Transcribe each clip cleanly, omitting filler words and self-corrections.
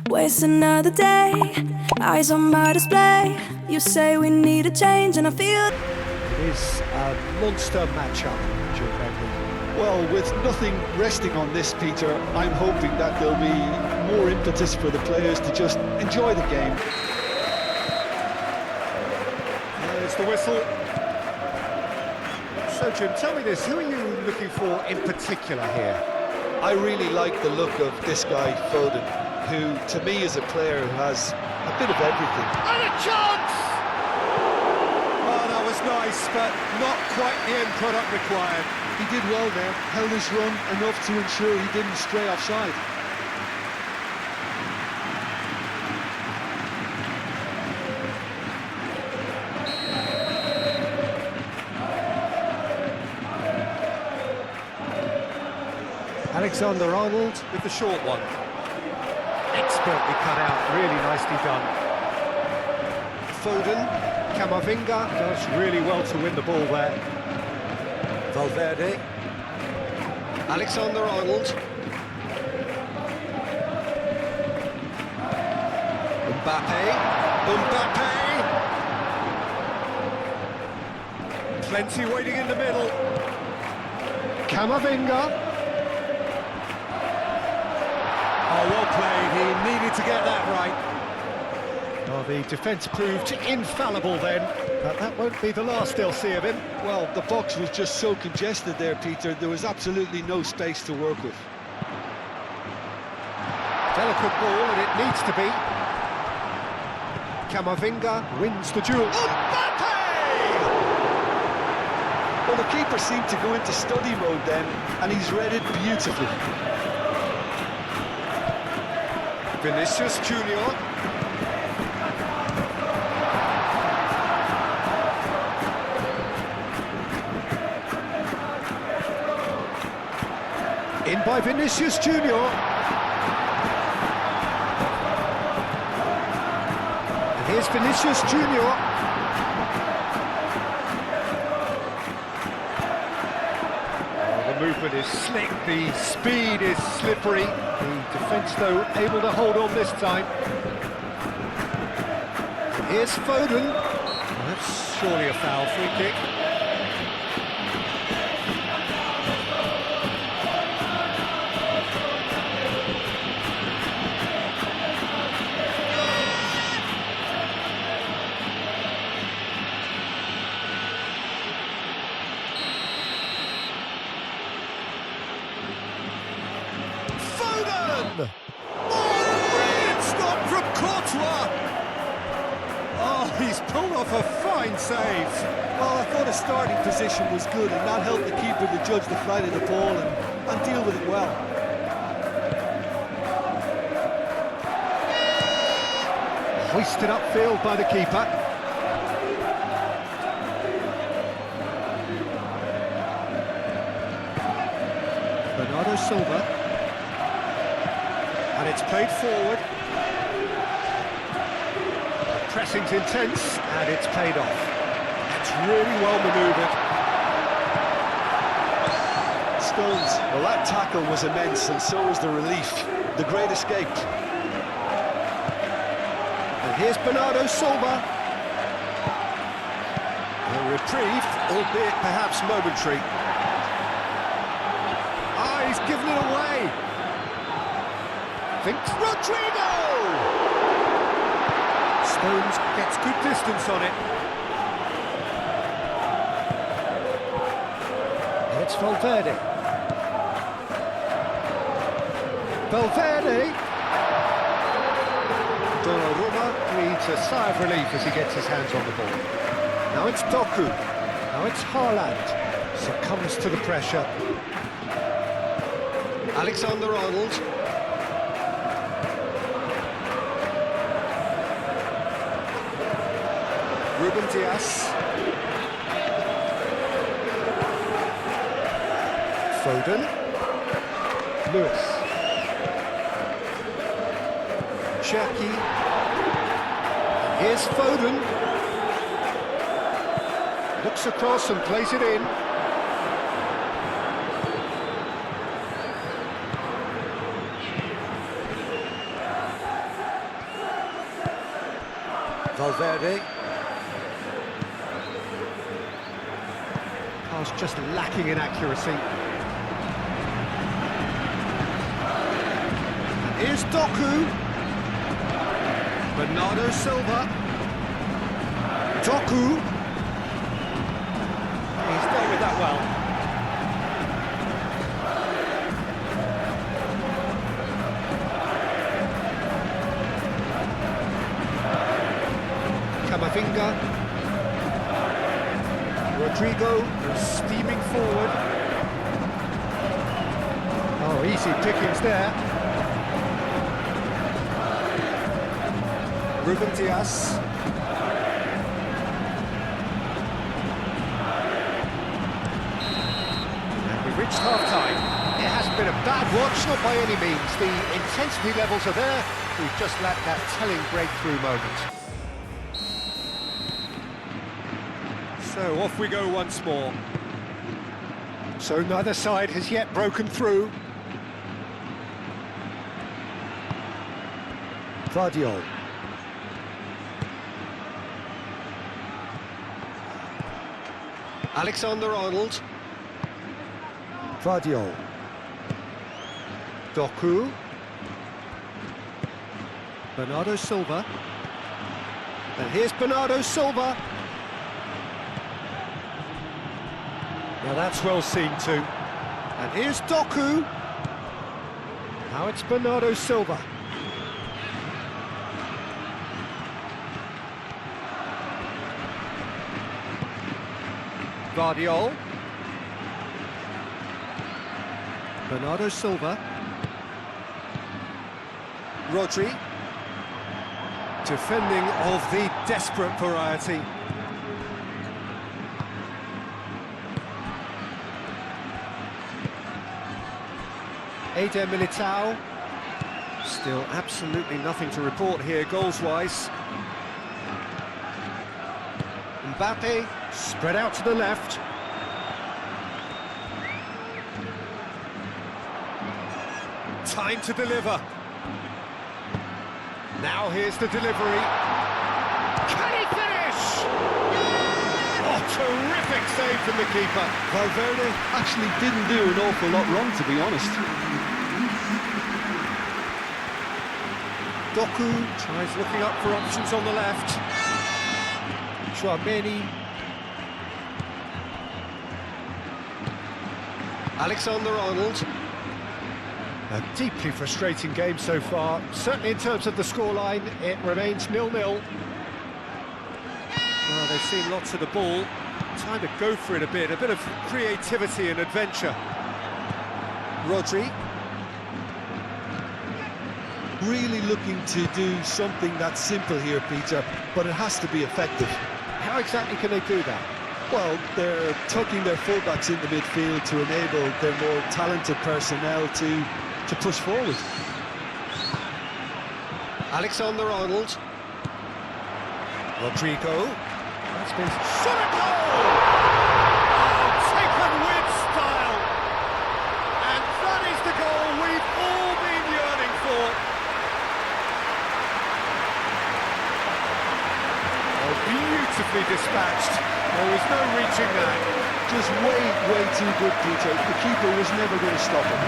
Waste another day, eyes on my display. You say we need a change and I feel It is a monster matchup, Joe Bentley. Well, with nothing resting on this, Peter, I'm hoping that there'll be more impetus for the players to just enjoy the game. There's the whistle. So, Jim, tell me this, who are you looking for in particular here? I really like the look of this guy, Foden, who, to me, is a player who has a bit of everything. And a chance! Oh, that was nice, but not quite the end product required. He did well there, held his run enough to ensure he didn't stray offside. Alexander-Arnold with the short one. Expertly cut out, really nicely done. Foden, Camavinga does really well to win the ball there. Valverde. Alexander-Arnold. Mbappe. Plenty waiting in the middle. Camavinga. Oh, well played, he needed to get that right. Oh, the defence proved infallible then, but that won't be the last they'll see of him. Well, the box was just so congested there, Peter, there was absolutely no space to work with. Delicate ball, and it needs to be. Camavinga wins the duel. Mbappe! Well, the keeper seemed to go into study mode then, and he's read it beautifully. Vinicius Junior. In by Vinicius Junior. And here's Vinicius Junior. The movement is slick, the speed is slippery. The defence, though, able to hold on this time. Here's Foden. That's surely a foul, free kick. Foden! Oh, brilliant stop from Courtois! Oh, he's pulled off a fine save. Well, I thought his starting position was good, and that helped the keeper to judge the flight of the ball and deal with it well. Hoisted upfield by the keeper. Bernardo Silva. And it's played forward. The pressing's intense, and it's paid off. That's really well manoeuvred. Stones, well, that tackle was immense, and so was the relief. The great escape. And here's Bernardo Silva. A reprieve, albeit perhaps momentary. Ah, he's given it away. Thinks Rodrigo! Stones gets good distance on it. And it's Valverde. Valverde! Donnarumma breathes a sigh of relief as he gets his hands on the ball. Now it's Doku. Now it's Haaland. Succumbs to the pressure. Alexander-Arnold. Ruben Dias. Foden. Lewis. Cherki. Here's Foden. Looks across and plays it in. Valverde. Pass just lacking in accuracy. And here's Doku. Bernardo Silva. Doku. He's dealt with that well. Camavinga. Rodrigo steaming forward. Oh, easy pickings there. Ruben Dias. And we've reached half-time. It hasn't been a bad watch, not by any means. The intensity levels are there. We've just lacked that telling breakthrough moment. So off we go once more. So neither side has yet broken through. Vardiol. Alexander-Arnold. Vardiol. Doku. Bernardo Silva. And here's Bernardo Silva. Now that's well seen too. And here's Doku. Now it's Bernardo Silva. Vardiol. Bernardo Silva. Rodri. Defending of the desperate variety. Eder Militao. Still absolutely nothing to report here goals-wise. Mbappe, spread out to the left. Time to deliver. Now here's the delivery. Can he finish? Oh, terrific save from the keeper. Valverde actually didn't do an awful lot wrong, to be honest. Doku tries looking up for options on the left. Chouameni. Alexander-Arnold. A deeply frustrating game so far. Certainly in terms of the scoreline, it remains 0-0. Well, they've seen lots of the ball. Time to go for it a bit of creativity and adventure. Rodri. Really looking to do something that's simple here, Peter, but it has to be effective. How exactly can they do that? Well, they're tucking their fullbacks into midfield to enable their more talented personnel to push forward. Alexander-Arnold. Rodrigo. That's been shot at goal! Oh, taken with style! And that is the goal we've all been yearning for. Oh, beautifully dispatched. There was no reaching that. Just way too good, Peter. The keeper was never going to stop him.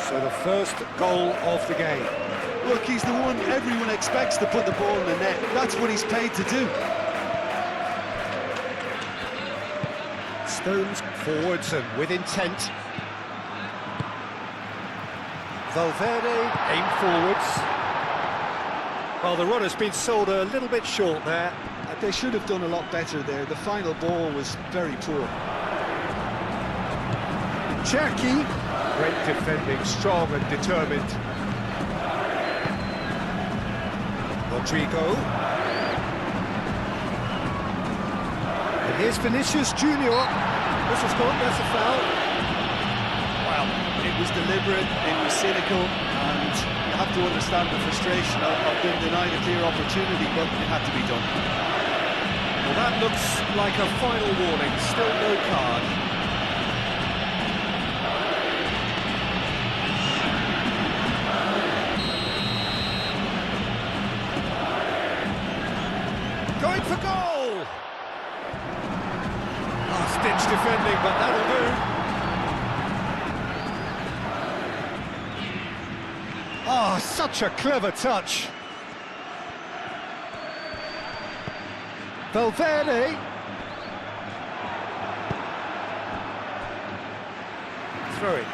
So the first goal of the game. Look, he's the one everyone expects to put the ball in the net. That's what he's paid to do. Stones forwards and with intent. Valverde aim forwards. Well, the runner's been sold a little bit short there. They should have done a lot better there. The final ball was very poor. Cherki. Great defending, strong and determined. Rodrigo. Here's Vinicius Junior. This has gone, that's a foul. Well, it was deliberate, it was cynical, and you have to understand the frustration of being denied a clear opportunity, but it had to be done. Well, that looks like a final warning, still no card. Going for goal! Last-ditch defending, but that'll do. Oh, such a clever touch. Valverde. Throw it.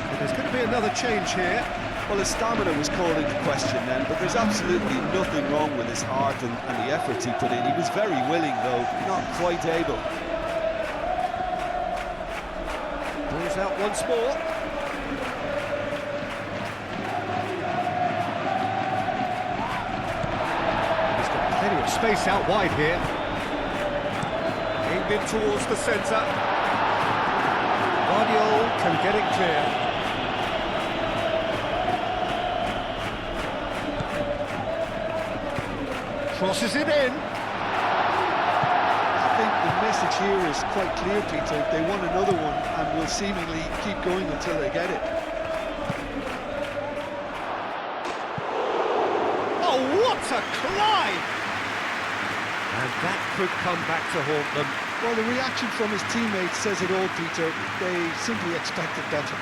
Well, there's going to be another change here. Well, his stamina was called into question then, but there's absolutely nothing wrong with his heart and the efforts he put in. He was very willing, though, not quite able. Ball's out once more. He's got plenty of space out wide here. Aimed in towards the centre. Guardiola can get it clear. Crosses it in. I think the message here is quite clear, Peter. They want another one and will seemingly keep going until they get it. Oh, what a climb! And that could come back to haunt them. Well, the reaction from his teammates says it all, Peter. They simply expected better.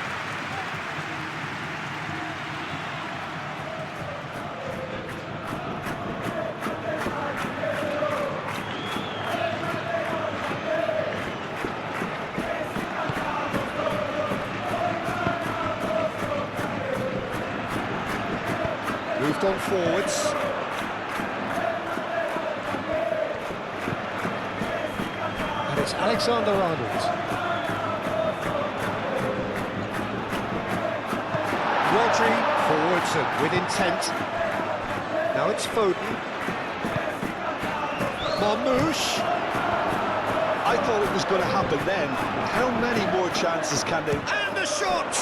Moved on forwards. And it's Alexander-Arnold. Rodri forwards and with intent. Now it's Foden. Marmouche. I thought it was going to happen then. How many more chances can they... And the shot!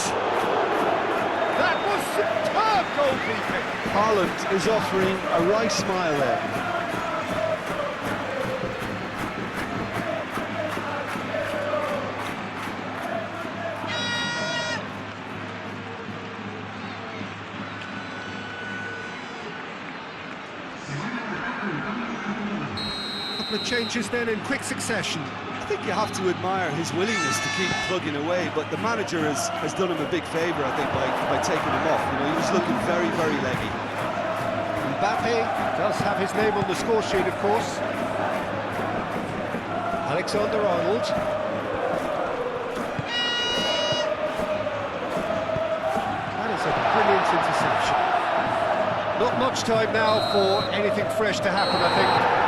That was superb goalkeeping. Haaland is offering a right smile there. Couple of changes then in quick succession. I think you have to admire his willingness to keep plugging away, but the manager has done him a big favour, I think, by taking him off. You know, he was looking very, very leggy. Mbappe does have his name on the score sheet, of course. Alexander-Arnold. That is a brilliant interception. Not much time now for anything fresh to happen, I think.